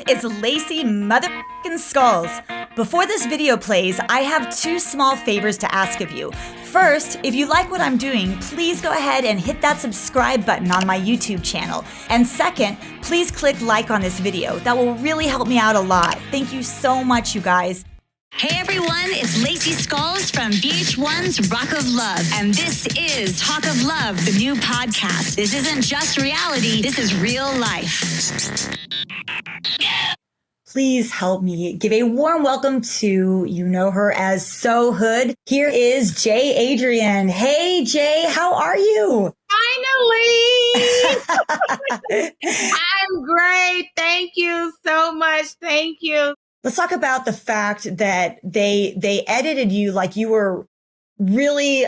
it's Lacey motherfucking Skulls. Before this video plays, I have two small favors to ask of you. First, if you like what I'm doing, please go ahead and hit that subscribe button on my YouTube channel. And second, please click like on this video. That will really help me out a lot. Thank you so much, you guys. Hey everyone, it's Lacey Skulls from VH1's Rock of Love, and this is Talk of Love, the new podcast. This isn't just reality, this is real life. Please help me give a warm welcome to, you know her as So Hood. Here is Jay Adrian. Hey Jay, how are you? Finally! I'm great. Thank you so much. Thank you. Let's talk about the fact that they edited you like you were really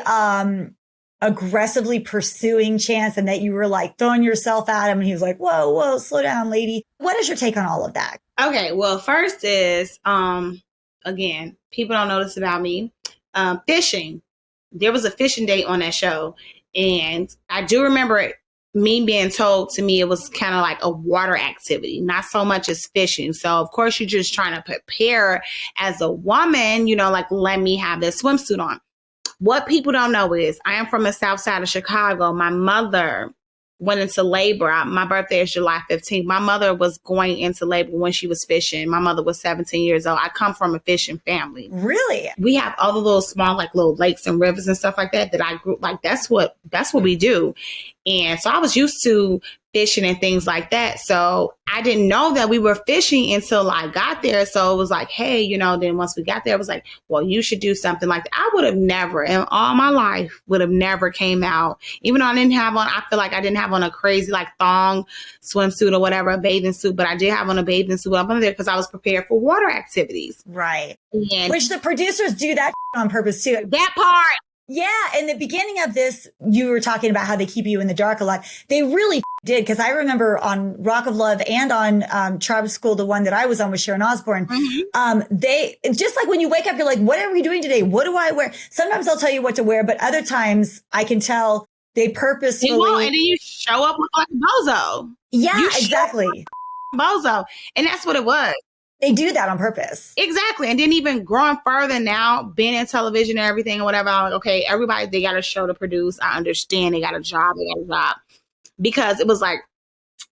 aggressively pursuing Chance, and that you were like throwing yourself at him, and he was like, whoa, slow down, lady. What is your take on all of that? Okay, well, first is, again, people don't know this about me. Fishing. There was a fishing date on that show, and I do remember me being told to me it was kind of like a water activity, not so much as fishing. So, of course, you're just trying to prepare as a woman, you know, like, let me have this swimsuit on. What people don't know is I am from the south side of Chicago. My mother went into labor. My birthday is July 15th. My mother was going into labor when she was fishing. My mother was 17 years old. I come from a fishing family. Really? We have all the little small, like little lakes and rivers and stuff like that I grew, like, that's what we do. And so I was used to fishing and things like that. So I didn't know that we were fishing until I got there. So it was like, hey, you know, then once we got there, it was like, well, you should do something like that. I would have never in all my life would have never came out, even though I didn't have on, I feel like I didn't have on a crazy like thong swimsuit or whatever, a bathing suit, but I did have on a bathing suit up under there because I was prepared for water activities. Right. And which the producers do that on purpose too. that part. Yeah, in the beginning of this, you were talking about how they keep you in the dark a lot. They really did, because I remember on Rock of Love and on Tribe School, the one that I was on with Sharon Osbourne, they, just like when you wake up, you're like, what are we doing today? What do I wear? Sometimes they'll tell you what to wear, but other times I can tell they purposefully. And then you show up with like a bozo. Yeah, exactly. Bozo. And that's what it was. They do that on purpose. Exactly. And then even growing further now, being in television and everything and whatever, I'm like, okay, everybody, they got a show to produce. I understand they got a job. Because it was like,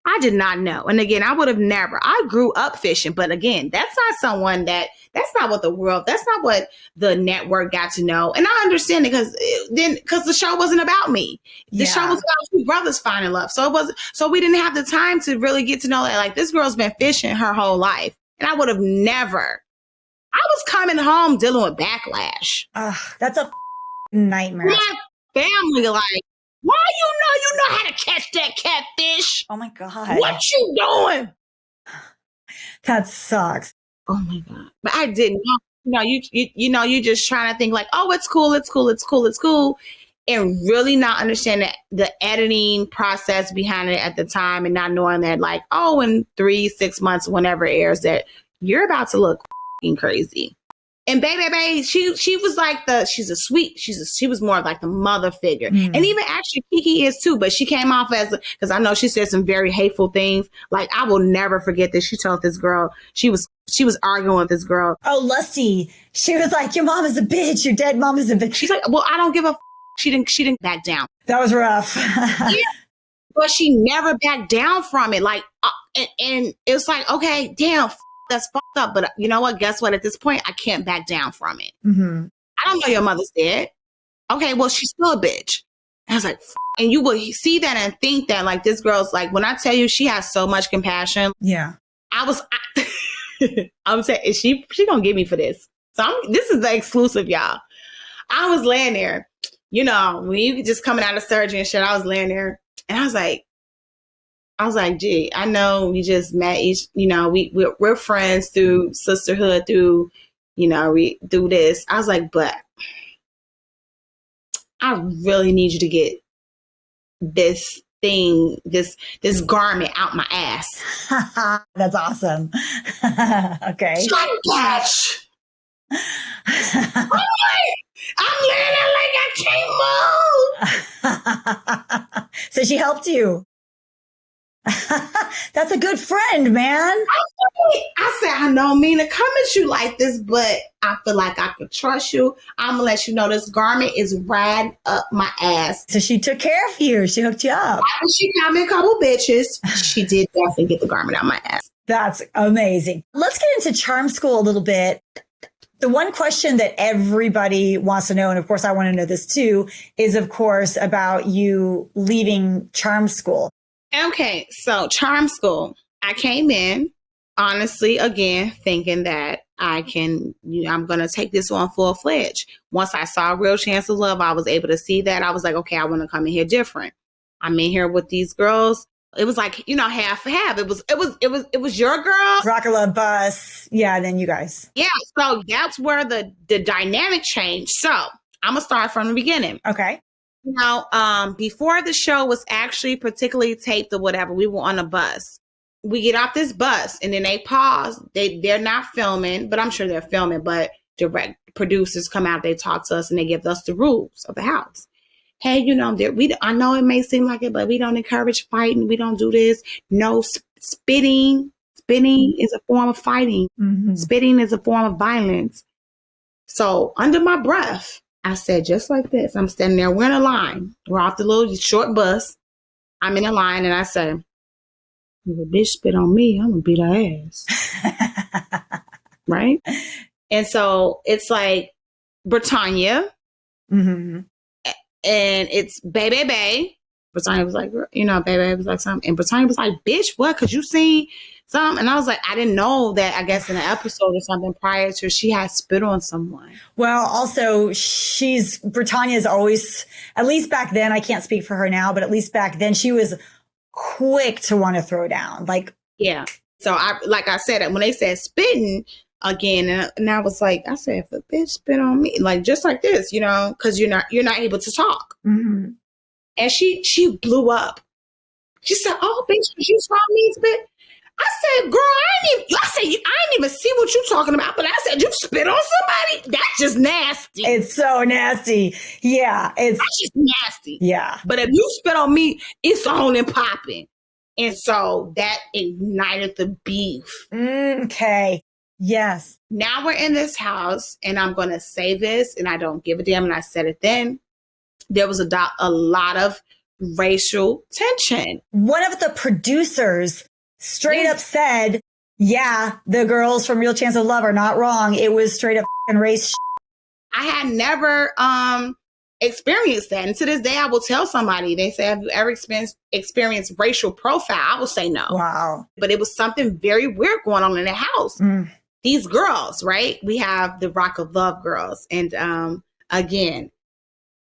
I did not know. And again, I would have never, I grew up fishing. But again, that's not what the network got to know. And I understand it because the show wasn't about me. The show was about two brothers finding love. So we didn't have the time to really get to know that, like, this girl's been fishing her whole life. And I would have never. I was coming home dealing with backlash. That's a nightmare. My family, like, why you know how to catch that catfish? Oh my God. What you doing? That sucks. Oh my God. But I didn't know. You just trying to think like, oh, it's cool. And really not understand the editing process behind it at the time, and not knowing that, like, oh, in 3-6 months, whenever it airs, that you're about to look crazy. And baby, she was like she was more of like the mother figure. And even actually Kiki is too, but she came off as, because I know she said some very hateful things. Like, I will never forget that she told this girl, she was arguing with this girl. Oh, Lusty. She was like, your mom is a bitch. Your dead mom is a bitch. She's like, well, I don't give a She didn't back down. That was rough. Yeah, but she never backed down from it. Like, and it was like, okay, damn, that's fucked up. But you know what? Guess what? At this point, I can't back down from it. I don't know your mother's dead. Okay, well, she's still a bitch. And I was like, and you will see that and think that, like, this girl's like, when I tell you she has so much compassion. Yeah. I'm saying, she gonna get me for this. So this is the exclusive, y'all. I was laying there. You know, when you just coming out of surgery and shit, I was laying there and I was like, gee, I know we just met each, you know, we're friends through sisterhood, through, you know, we do this. I was like, but I really need you to get this thing, this garment out my ass. That's awesome. Okay. Gosh. I'm laying there like I can't. So she helped you. That's a good friend, man. I said, I don't mean to come at you like this, but I feel like I could trust you. I'm going to let you know this garment is riding up my ass. So she took care of you. She hooked you up. After she got me a couple bitches, she did definitely get the garment out my ass. That's amazing. Let's get into Charm School a little bit. The one question that everybody wants to know, and of course I want to know this too, is of course about you leaving Charm School. Okay, so Charm School. I came in, honestly, again, thinking that I'm going to take this on full-fledged. Once I saw Real Chance of Love, I was able to see that. I was like, okay, I want to come in here different. I'm in here with these girls. It was like, half. It was your girl. Rock of Love Bus. Yeah, and then you guys. Yeah, so that's where the dynamic changed. So I'm going to start from the beginning. Okay. Before the show was actually particularly taped or whatever, we were on a bus. We get off this bus and then they pause. They're not filming, but I'm sure they're filming, but direct producers come out, they talk to us and they give us the rules of the house. Hey, I know it may seem like it, but we don't encourage fighting. We don't do this. No spitting. Spitting is a form of fighting. Mm-hmm. Spitting is a form of violence. So under my breath, I said, just like this, I'm standing there. We're in a line. We're off the little short bus. I'm in a line and I say, if a bitch spit on me, I'm going to beat her ass. Right? And so it's like Britannia. Mm-hmm. And it's Bay. Britannia was like, Bay was like something. And Britannia was like, bitch, what? Because you seen something? And I was like, I didn't know that, I guess, in an episode or something prior to she had spit on someone. Well, also, Britannia's always, at least back then, I can't speak for her now, but at least back then, she was quick to want to throw down. Like, yeah. So like I said, when they said spitting again, and I was like, I said, if a bitch spit on me, like just like this, because you're not able to talk. Mm-hmm. And she blew up. She said, "Oh, bitch, you saw me spit." I said, "Girl, I didn't even see what you talking about." But I said, "You spit on somebody? That's just nasty." It's so nasty. Yeah, that's just nasty. Yeah. But if you spit on me, it's on and popping. And so that ignited the beef. Okay. Yes. Now we're in this house, and I'm going to say this, and I don't give a damn, and I said it then. There was a lot of racial tension. One of the producers straight up said, yeah, the girls from Real Chance of Love are not wrong. It was straight up race. I had never experienced that. And to this day, I will tell somebody, they say, have you ever experienced racial profile? I will say no. Wow. But it was something very weird going on in the house. Mm. These girls, right? We have the Rock of Love girls. And again,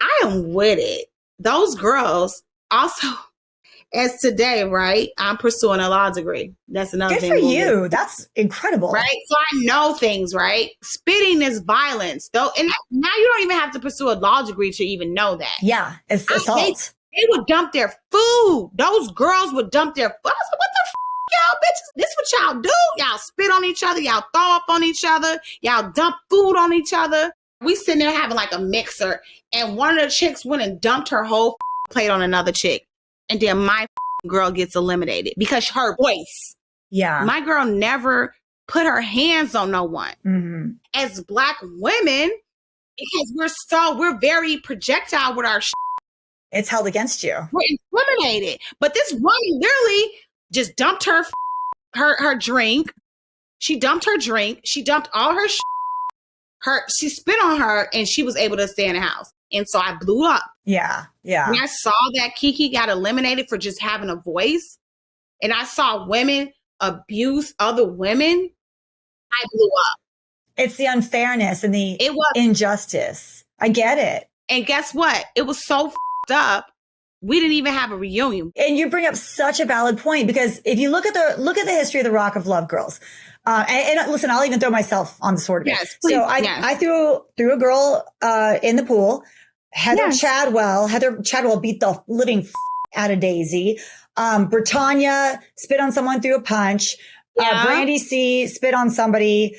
I am with it. Those girls also, as today, right? I'm pursuing a law degree. That's another Good thing. for you. That's incredible. Right? So I know things, right? Spitting is violence, though. And now you don't even have to pursue a law degree to even know that. Yeah. It's assault. They would dump their food. Those girls would dump their food. I was like, what the y'all bitches? This what y'all do? Y'all spit on each other. Y'all throw up on each other. Y'all dump food on each other. We sitting there having like a mixer, and one of the chicks went and dumped her whole plate on another chick. And then my girl gets eliminated because her voice. Yeah. My girl never put her hands on no one. Mm-hmm. As Black women, because we're very projectile with our it's held against you. We're intimidated. But this woman literally just dumped her drink. She dumped her drink. She dumped all her she spit on her, and she was able to stay in the house. And so I blew up. Yeah. Yeah. When I saw that Kiki got eliminated for just having a voice, and I saw women abuse other women, I blew up. It's the unfairness and the injustice. I get it. And guess what? It was so f***ed up. We didn't even have a reunion. And you bring up such a valid point, because if you look at the history of the Rock of Love girls, and listen, I'll even throw myself on the sword. Yes, please, so I threw a girl in the pool. Heather Chadwell beat the living out of Daisy. Britannia spit on someone through a punch. Brandy C spit on somebody.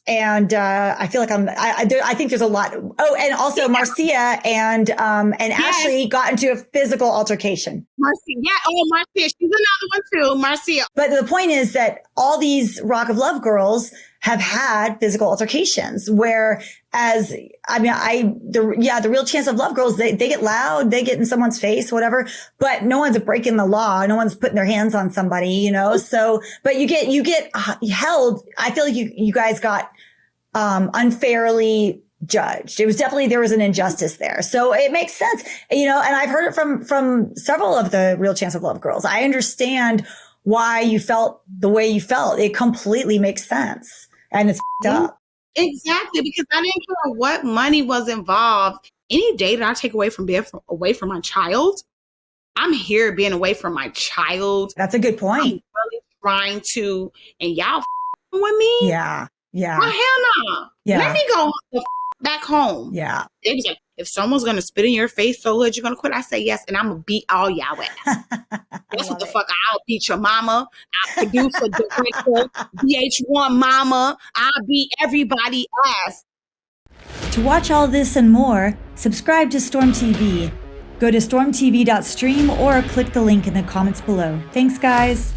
And I feel like I think there's a lot. Oh, and also Marcia and Ashley got into a physical altercation. Marcia, yeah. Oh, Marcia, she's another one too. Marcia. But the point is that all these Rock of Love girls have had physical altercations. The Real Chance of Love girls, they get loud, they get in someone's face, whatever. But no one's breaking the law. No one's putting their hands on somebody, you know. So, but you get held. I feel like you guys got unfairly judged. It was definitely, there was an injustice there. So it makes sense, you know, and I've heard it from several of the Real Chance of Love girls. I understand why you felt the way you felt. It completely makes sense. And it's up. Exactly, because I didn't care what money was involved. Any day that I take away from away from my child, I'm here being away from my child. That's a good point. I'm really trying to, and y'all with me? Yeah. Yeah. Oh, hell no. Yeah. Let me go back home. Yeah. They was like, if someone's going to spit in your face so good, you're going to quit? I say yes, and I'm going to beat all y'all ass. That's what the fuck. I'll beat your mama. I'll produce a director, VH1 mama. I'll beat everybody ass. To watch all this and more, subscribe to Storm TV. Go to stormtv.stream or click the link in the comments below. Thanks, guys.